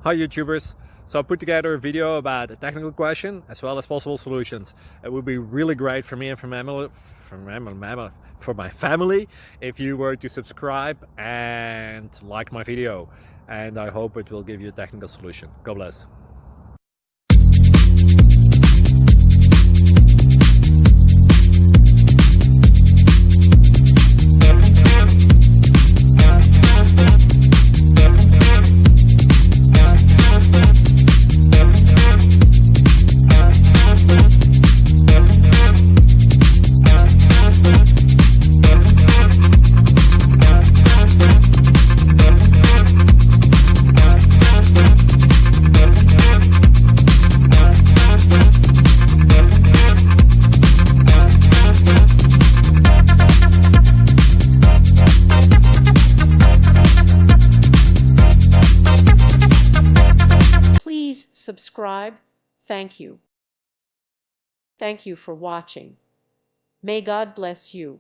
Hi YouTubers! So I put together a video about a technical question as well as possible solutions. It would be really great for me and for my family if you were to subscribe and like my video, and I hope it will give you a technical solution. God bless. Please subscribe. Thank you. Thank you for watching. May God bless you.